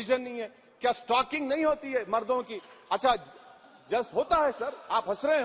Provision नहीं है? क्या स्टॉकिंग नहीं होती है मर्दों की? अच्छा, जस्ट होता है सर, आप हंस रहे हैं,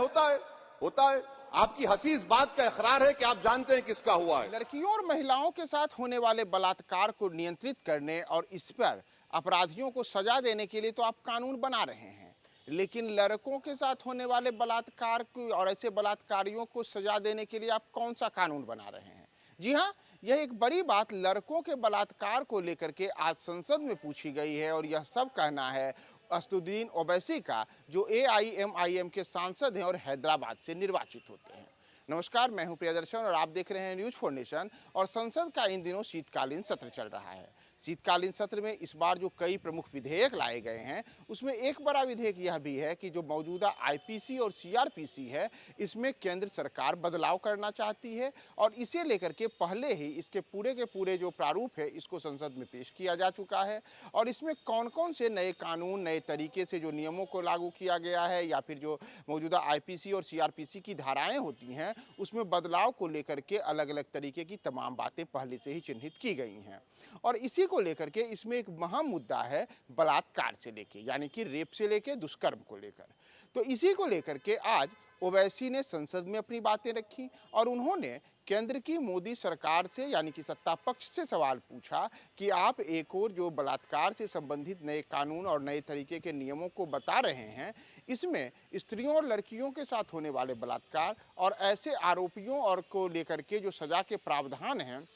होता है। आपकी हंसी इस बात का इकरार है कि आप जानते हैं किसका हुआ है। लड़कियों और महिलाओं के साथ होने वाले बलात्कार को नियंत्रित करने और इस पर अपराधियों को सजा देने के लिए तो आप कानून बना रहे हैं, लेकिन लड़कों के साथ होने वाले बलात्कार को और ऐसे बलात्कारियों को सजा देने के लिए आप कौन सा कानून बना रहे हैं? जी हाँ, यह एक बड़ी बात लड़कों के बलात्कार को लेकर के आज संसद में पूछी गई है और यह सब कहना है असदुद्दीन ओवैसी का, जो AIMIM के सांसद हैं और हैदराबाद से निर्वाचित होते हैं। नमस्कार, मैं हूं प्रियदर्शन और आप देख रहे हैं न्यूज फॉर नेशन। और संसद का इन दिनों शीतकालीन सत्र चल रहा है। शीतकालीन सत्र में इस बार जो कई प्रमुख विधेयक लाए गए हैं, उसमें एक बड़ा विधेयक यह भी है कि जो मौजूदा IPC और CRPC है, इसमें केंद्र सरकार बदलाव करना चाहती है और इसे लेकर के पहले ही इसके पूरे के पूरे जो प्रारूप है इसको संसद में पेश किया जा चुका है। और इसमें कौन कौन से नए कानून, नए तरीके से जो नियमों को लागू किया गया है या फिर जो मौजूदा IPC और CRPC की धाराएं होती हैं उसमें बदलाव को लेकर के अलग अलग तरीके की तमाम बातें पहले से ही चिन्हित की गई हैं। और इसी को लेकर के इसमें एक अहम मुद्दा है बलात्कार से लेके, यानी कि रेप से लेके दुष्कर्म को लेकर। तो इसी को लेकर के आज ओवैसी ने संसद में अपनी बातें रखी और उन्होंने केंद्र की मोदी सरकार से, यानी कि सत्ता पक्ष से सवाल पूछा कि आप एक और जो बलात्कार से संबंधित नए कानून और नए तरीके के नियमों को बता रहे हैं, इसमें स्त्रियों और लड़कियों के साथ होने वाले बलात्कार और ऐसे आरोपियों और को लेकर के जो सजा के प्रावधान हैं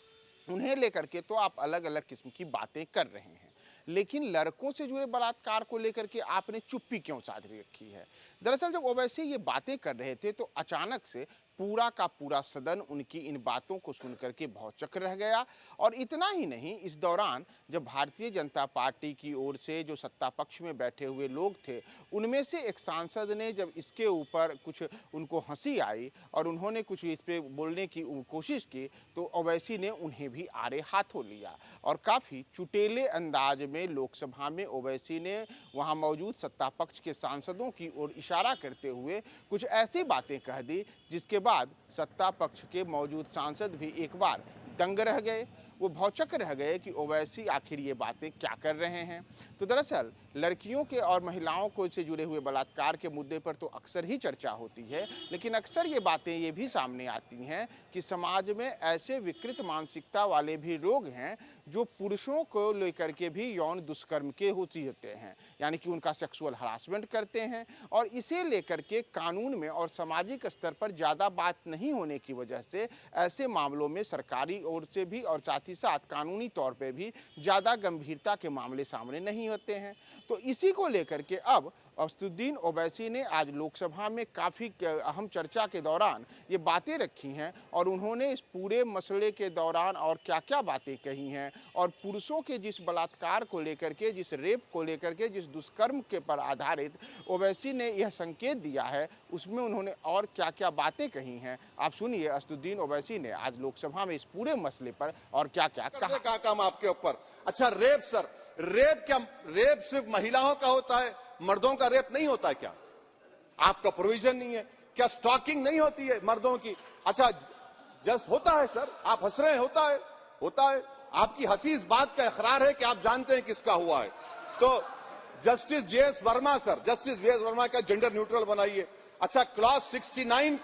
उन्हें लेकर के तो आप अलग अलग किस्म की बातें कर रहे हैं, लेकिन लड़कों से जुड़े बलात्कार को लेकर के आपने चुप्पी क्यों साध रखी है? दरअसल जब ओवैसी ये बातें कर रहे थे तो अचानक से पूरा का पूरा सदन उनकी इन बातों को सुनकर के भौचक रह गया। और इतना ही नहीं, इस दौरान जब भारतीय जनता पार्टी की ओर से जो सत्ता पक्ष में बैठे हुए लोग थे, उनमें से एक सांसद ने जब इसके ऊपर कुछ उनको हंसी आई और उन्होंने कुछ इस पे बोलने की कोशिश की, तो ओवैसी ने उन्हें भी आड़े हाथों लिया और काफ़ी चुटेले अंदाज में लोकसभा में ओवैसी ने वहाँ मौजूद सत्ता पक्ष के सांसदों की ओर इशारा करते हुए कुछ ऐसी बातें कह दी जिसके बाद सत्ता पक्ष के मौजूद सांसद भी एक बार दंग रह गए, वो भौचक रह गए कि ओवैसी आखिर ये बातें क्या कर रहे हैं। तो दरअसल लड़कियों के और महिलाओं को से जुड़े हुए बलात्कार के मुद्दे पर तो अक्सर ही चर्चा होती है, लेकिन अक्सर ये बातें ये भी सामने आती हैं कि समाज में ऐसे विकृत मानसिकता वाले भी लोग हैं जो पुरुषों को लेकर के भी यौन दुष्कर्म के होते हैं, यानी कि उनका सेक्सुअल हरासमेंट करते हैं। और इसे लेकर के कानून में और सामाजिक स्तर पर ज़्यादा बात नहीं होने की वजह से ऐसे मामलों में सरकारी ओर से भी और साथ ही साथ कानूनी तौर पे भी ज़्यादा गंभीरता के मामले सामने नहीं होते हैं। तो इसी को लेकर के अब असदुद्दीन ओवैसी ने आज लोकसभा में काफ़ी अहम चर्चा के दौरान ये बातें रखी हैं और उन्होंने इस पूरे मसले के दौरान और क्या क्या बातें कही हैं और पुरुषों के जिस बलात्कार को लेकर के, जिस रेप को लेकर के, जिस दुष्कर्म के पर आधारित ओवैसी ने यह संकेत दिया है, उसमें उन्होंने और क्या क्या बातें कही हैं। आप सुनिए असदुद्दीन ओवैसी ने आज लोकसभा में इस पूरे मसले पर और क्या क्या कहा। काम आपके ऊपर। अच्छा, रेप सर, रेप सिर्फ महिलाओं का होता है, मर्दों का रेप नहीं होता क्या? आपका प्रोविजन नहीं है? क्या स्टॉकिंग नहीं होती है मर्दों की? अच्छा, जस्ट होता है सर, आप हंस रहे हैं, होता है। आपकी हंसी इस बात का इकरार है कि आप जानते हैं किसका हुआ है। तो justice JS Verma sir, justice JS Verma का जेंडर न्यूट्रल बनाइए। अच्छा, क्लॉज 69